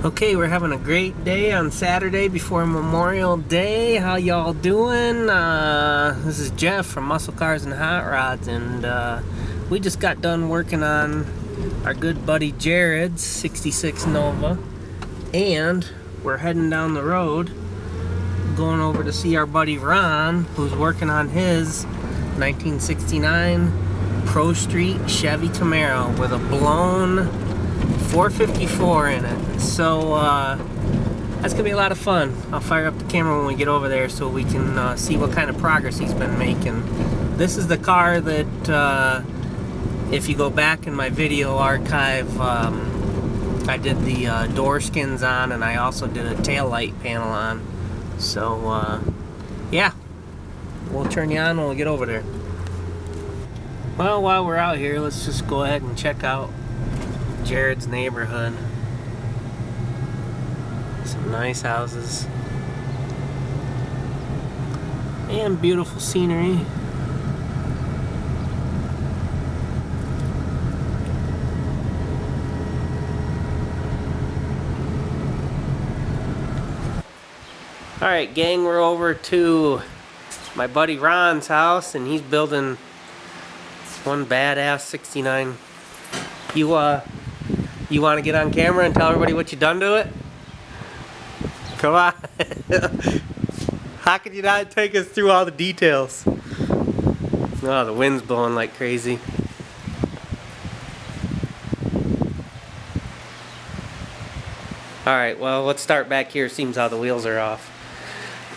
Okay, we're having a great day on Saturday before Memorial Day. How y'all doing? This is Jeff from Muscle Cars and Hot Rods, and we just got done working on our good buddy Jared's 66 Nova, and we're heading down the road going over to see our buddy Ron, who's working on his 1969 Prostreet Chevy Camaro with a blown 454 in it. So that's gonna be a lot of fun. I'll fire up the camera when we get over there so we can see what kind of progress he's been making. This is the car that if you go back in my video archive, I did the door skins on, and I also did a tail light panel on. So yeah, we'll turn you on when we get over there. Well, while we're out here, let's just go ahead and check out Jared's neighborhood. Some nice houses and beautiful scenery. Alright gang, we're over to my buddy Ron's house, and he's building one badass 69. You want to get on camera and tell everybody what you done to it? Come on. How could you not take us through all the details? Oh, the wind's blowing like crazy. Alright, well, let's start back here. Seems how the wheels are off.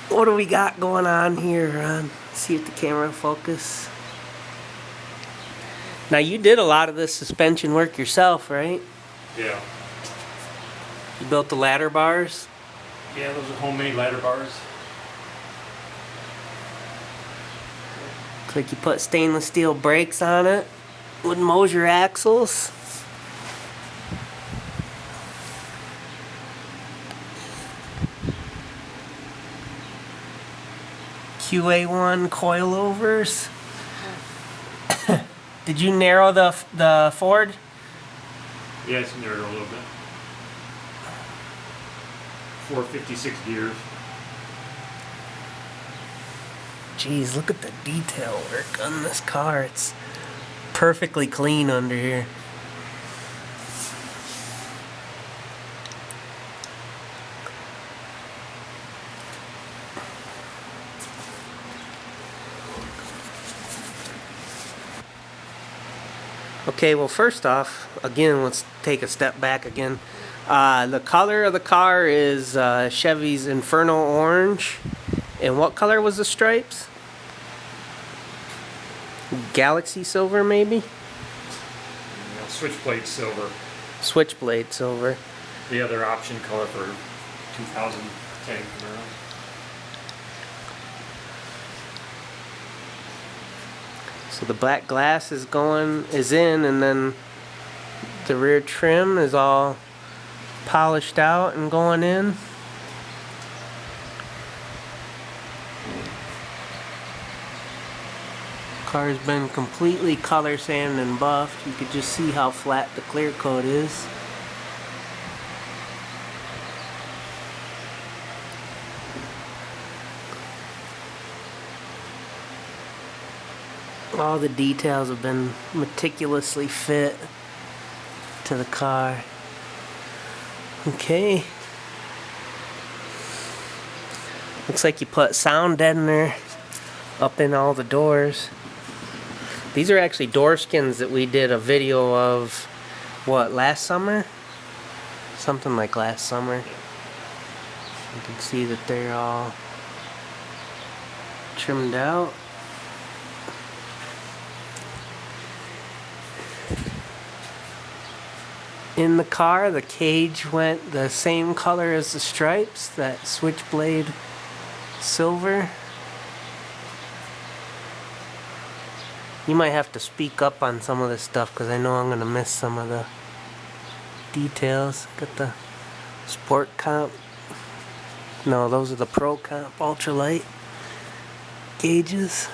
What do we got going on here, Ron? See if the camera will focus. Now, you did a lot of this suspension work yourself, right? Yeah. You built the ladder bars? Yeah, those are homemade ladder bars. Looks like you put stainless steel brakes on it with Moser axles. QA1 coilovers. Did you narrow the Ford? Yeah, it's narrowed a little bit. 456 gears. Jeez, look at the detail work on this car. It's perfectly clean under here. Okay, well, first off, again, let's take a step back again. The color of the car is Chevy's Inferno orange. And what color was the stripes? Galaxy silver, maybe? Yeah, switchblade silver. Switchblade silver. The other option color for 2010 Camaro. So the black glass is in, and then the rear trim is all polished out and going in. Car's been completely color sanded and buffed. You could just see how flat the clear coat is. All the details have been meticulously fit to the car. Okay. Looks like you put sound deadener up in all the doors. These are actually door skins that we did a video of, what, last summer? Something like last summer. You can see that they're all trimmed out. In the car, the cage went the same color as the stripes, that switchblade silver. You might have to speak up on some of this stuff because I know I'm going to miss some of the details. Got the Sport Comp. No, those are the Pro Comp Ultralight gauges.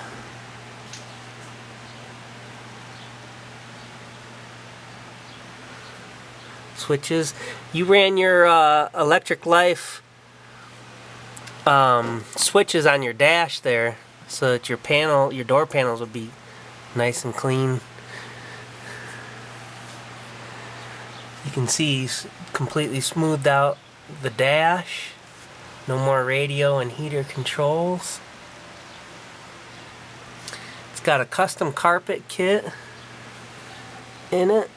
switches. You ran your Electric Life switches on your dash there, so that your door panels would be nice and clean. You can see he's completely smoothed out the dash. No more radio and heater controls. It's got a custom carpet kit in it.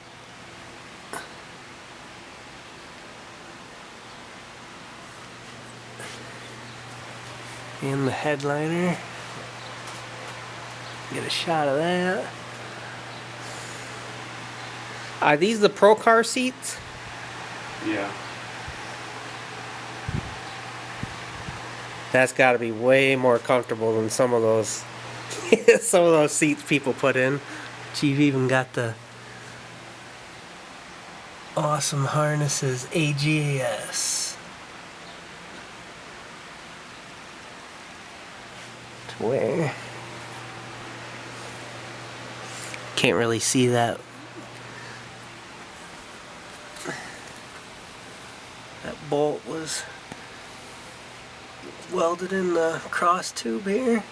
And the headliner. Get a shot of that. Are these the Pro Car seats? Yeah. That's got to be way more comfortable than some of those seats people put in. But you've even got the awesome harnesses, AGS. To wear. Can't really see that. That bolt was welded in the cross tube here.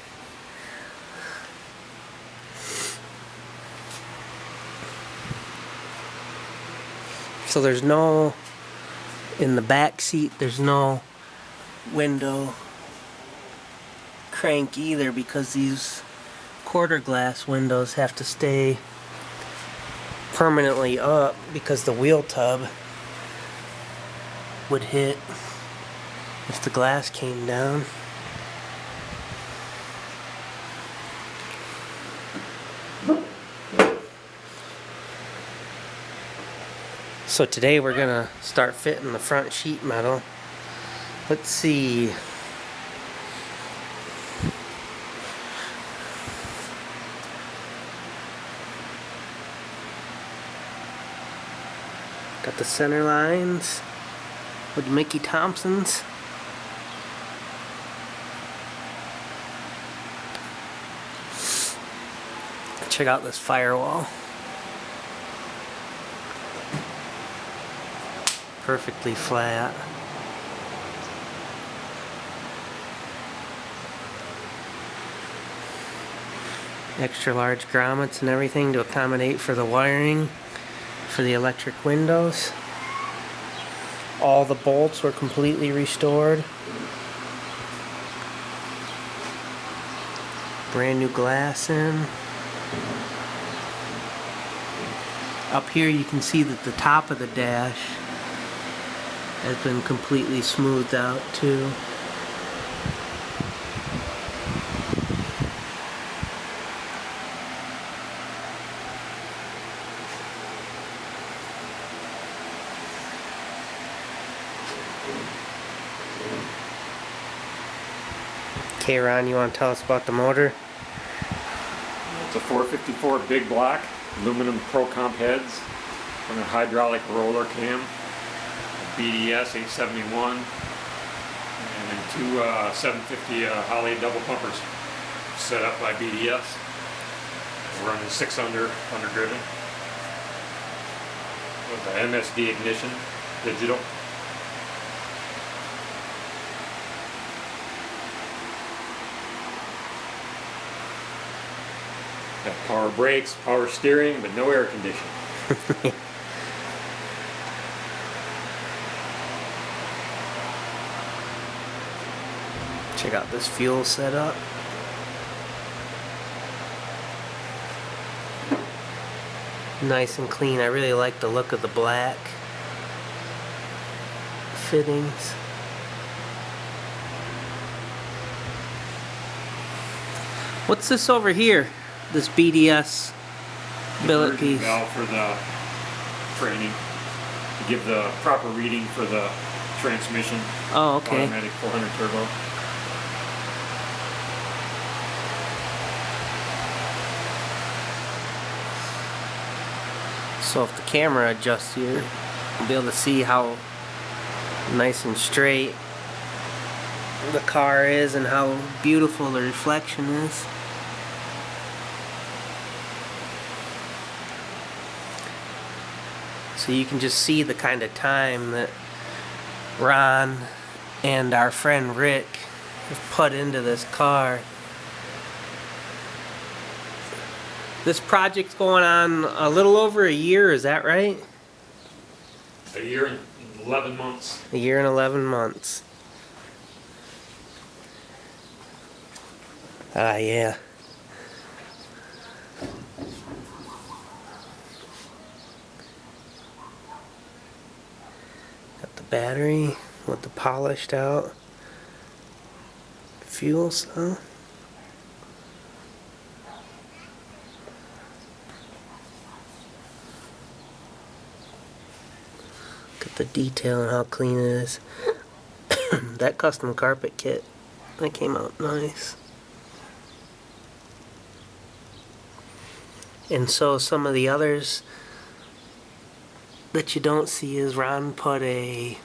So there's no, in the back seat, there's no window crank either, because these quarter glass windows have to stay permanently up because the wheel tub would hit if the glass came down. So today we're gonna start fitting the front sheet metal. Let's see. Got the center lines with Mickey Thompson's. Check out this firewall. Perfectly flat. Extra large grommets and everything to accommodate for the wiring for the electric windows. All the bolts were completely restored. Brand new glass in. Up here you can see that the top of the dash has been completely smoothed out too. Okay, Ron, you want to tell us about the motor? It's a 454 big block, aluminum Pro Comp heads, and a hydraulic roller cam, BDS 871, and two 750 Holley double pumpers set up by BDS. We're running 6 underdriven with the MSD ignition, digital. Got power brakes, power steering, but no air conditioning. Check out this fuel setup. Nice and clean. I really like the look of the black fittings. What's this over here? This BDS billet piece. Valve for the training to give the proper reading for the transmission. Oh, okay. Automatic 400 turbo. So if the camera adjusts here, you'll be able to see how nice and straight the car is and how beautiful the reflection is. So So you can just see the kind of time that Ron and our friend Rick have put into this car. This project's going on a little over a year, is that right? A year and 11 months. A year and 11 months. Ah, yeah. Got the battery with the polished out fuel cell. Look at the detail and how clean it is. That custom carpet kit, that came out nice. And so some of the others that you don't see is Ron put a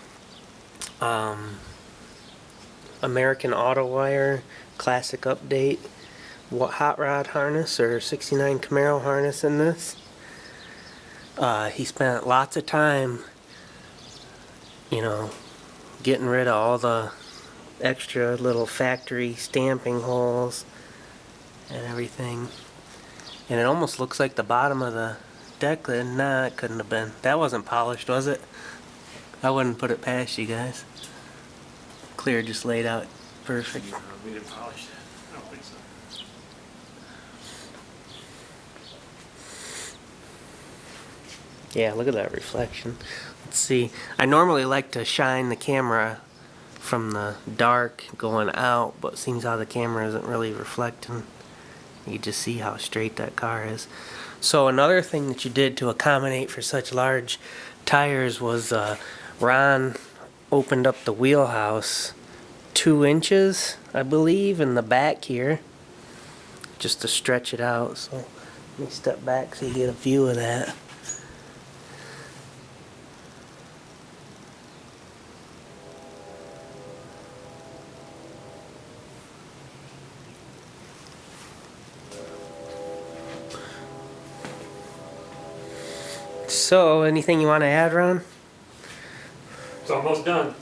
American Auto Wire Classic Update hot rod harness or 69 Camaro harness in this. He spent lots of time, you know, getting rid of all the extra little factory stamping holes and everything. And it almost looks like the bottom of the deck lid. Nah, it couldn't have been. That wasn't polished, was it? I wouldn't put it past you guys. Clear just laid out perfect. We didn't polish that. I don't think so. Yeah, look at that reflection. Let's see. I normally like to shine the camera from the dark going out, but seems how the camera isn't really reflecting. You just see how straight that car is. So another thing that you did to accommodate for such large tires was Ron opened up the wheelhouse 2 inches, I believe, in the back here, just to stretch it out. So let me step back so you get a view of that. So, anything you want to add, Ron? It's almost done.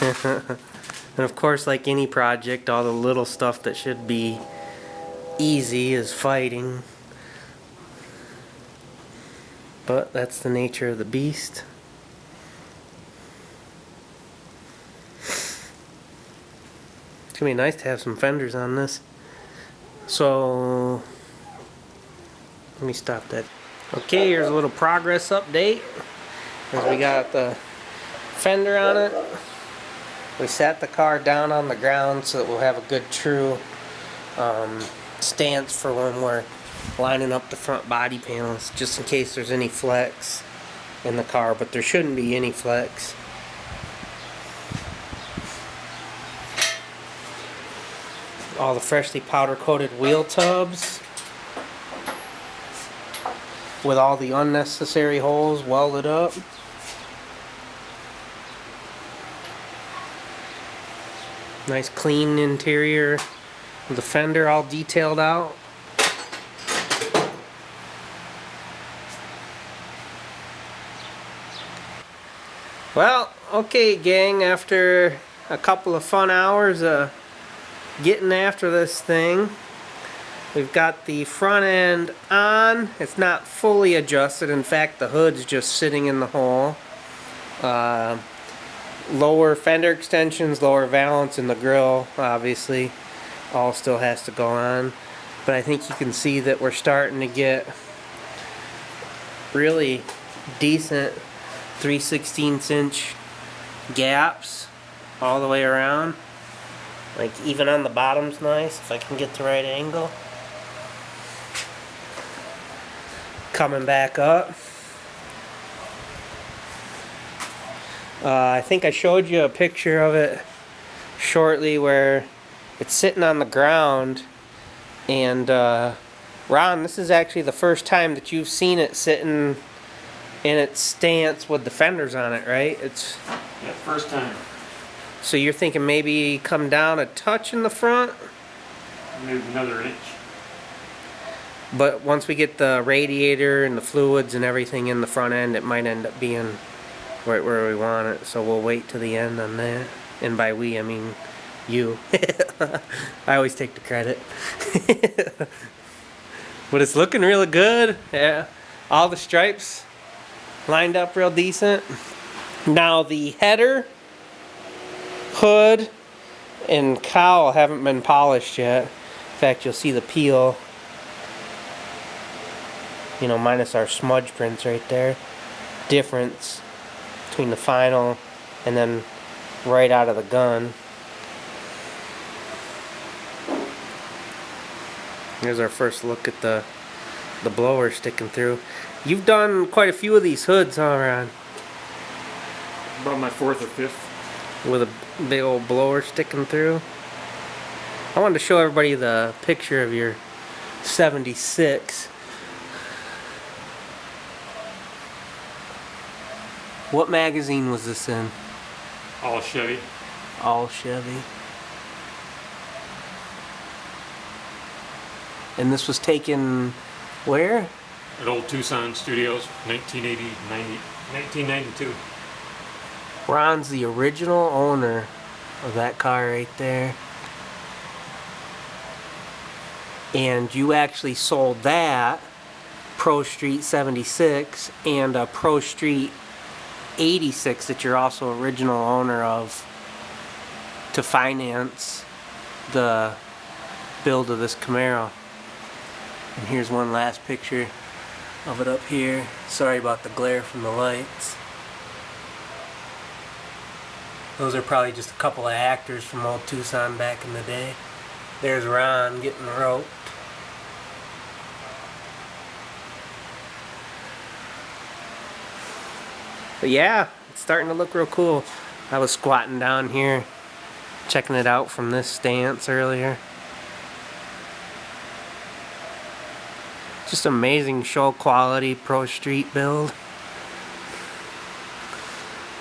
And of course, like any project, all the little stuff that should be easy is fighting. But that's the nature of the beast. It's gonna be nice to have some fenders on this. So, let me stop that. Okay, here's a little progress update. As we got the fender on it. We sat the car down on the ground so that we'll have a good true stance for when we're lining up the front body panels, just in case there's any flex in the car, but there shouldn't be any flex. All the freshly powder coated wheel tubs with all the unnecessary holes welded up. Nice clean interior with the fender all detailed out. Well, okay gang, after a couple of fun hours of getting after this thing, we've got the front end on. It's not fully adjusted. In fact, the hood's just sitting in the hole. Lower fender extensions, lower valance, and the grille, obviously, all still has to go on. But I think you can see that we're starting to get really decent 3/16" gaps all the way around. Like even on the bottom's nice, if I can get the right angle. Coming back up. I think I showed you a picture of it shortly where it's sitting on the ground, and Ron, this is actually the first time that you've seen it sitting in its stance with the fenders on it, right? It's Yeah, first time. so you're thinking maybe come down a touch in the front? Maybe another inch. But once we get the radiator and the fluids and everything in the front end, it might end up being right where we want it. So we'll wait to the end on that. And by we, I mean you. I always take the credit. But it's looking really good. Yeah, all the stripes lined up real decent. Now the header, hood, and cowl haven't been polished yet. In fact, you'll see the peel. You know, minus our smudge prints right there. Difference between the final and then right out of the gun. Here's our first look at the blower sticking through. You've done quite a few of these hoods, huh, Ron? About my 4th or 5th. With a big old blower sticking through. I wanted to show everybody the picture of your 76. What magazine was this in? All Chevy. All Chevy. And this was taken where? At Old Tucson Studios, 1992. Ron's the original owner of that car right there. And you actually sold that Prostreet 76 and a Prostreet 86 that you're also original owner of to finance the build of this Camaro. And here's one last picture of it up here. Sorry about the glare from the lights. Those are probably just a couple of actors from Old Tucson back in the day. There's Ron getting roped. But yeah, it's starting to look real cool. I was squatting down here, checking it out from this stance earlier. Just amazing show quality Prostreet build.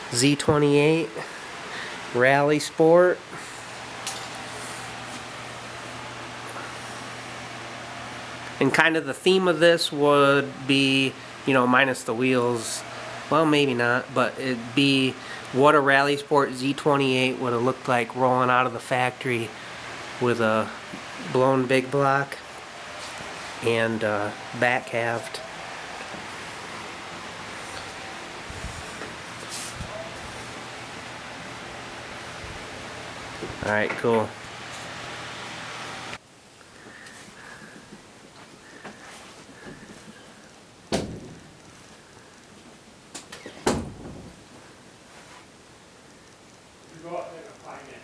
Z28 Rally Sport. And kind of the theme of this would be, you know, minus the wheels. Well, maybe not, but it'd be what a Rally Sport Z28 would have looked like rolling out of the factory with a blown big block and back halved. Alright, cool. Go out there and find it.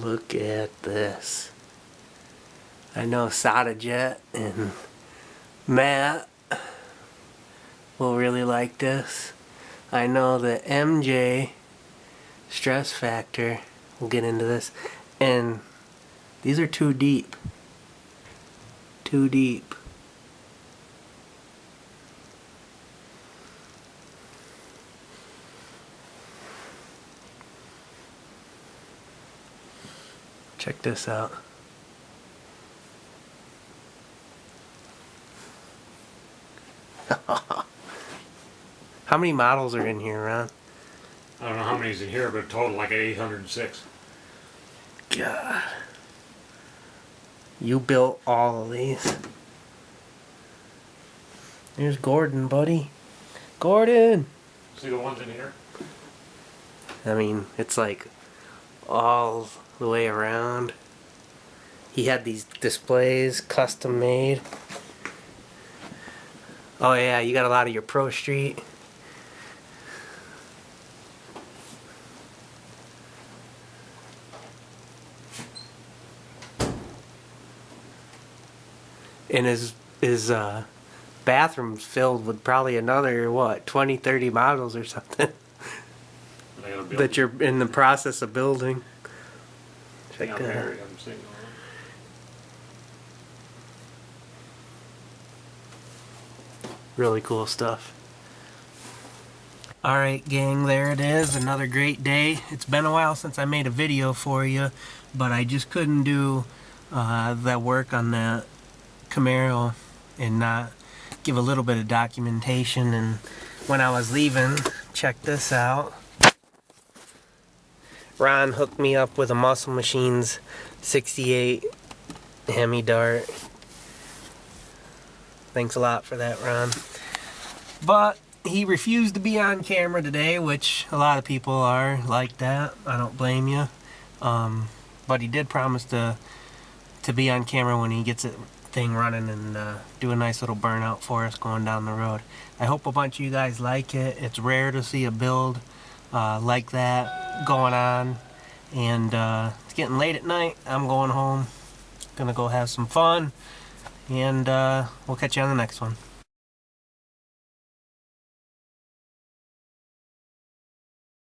Look at this. I know Sodajet and Matt will really like this. I know that MJ Stress Factor will get into this. And these are too deep. Too deep. Check this out. How many models are in here, Ron? I don't know how many's in here, but a total like 806. God. You built all of these. There's Gordon, buddy. Gordon! See the ones in here? I mean, it's like all the way around. He had these displays custom made. Oh yeah, you got a lot of your Prostreet. And his bathroom's filled with probably another, what, 20, 30 models or something that you're in the process of building. Check Yeah, that out. I'm seeing all Really cool stuff. Alright gang, there it is, another great day. It's been a while since I made a video for you, but I just couldn't do that work on that Camaro and not give a little bit of documentation. And when I was leaving, check this out. Ron hooked me up with a Muscle Machines 68 Hemi Dart. Thanks a lot for that, Ron. But he refused to be on camera today, which a lot of people are like that. I don't blame you. But he did promise to be on camera when he gets it thing running and do a nice little burnout for us going down the road. I hope a bunch of you guys like it. It's rare to see a build like that going on. And it's getting late at night. I'm going home. Gonna go have some fun. And we'll catch you on the next one.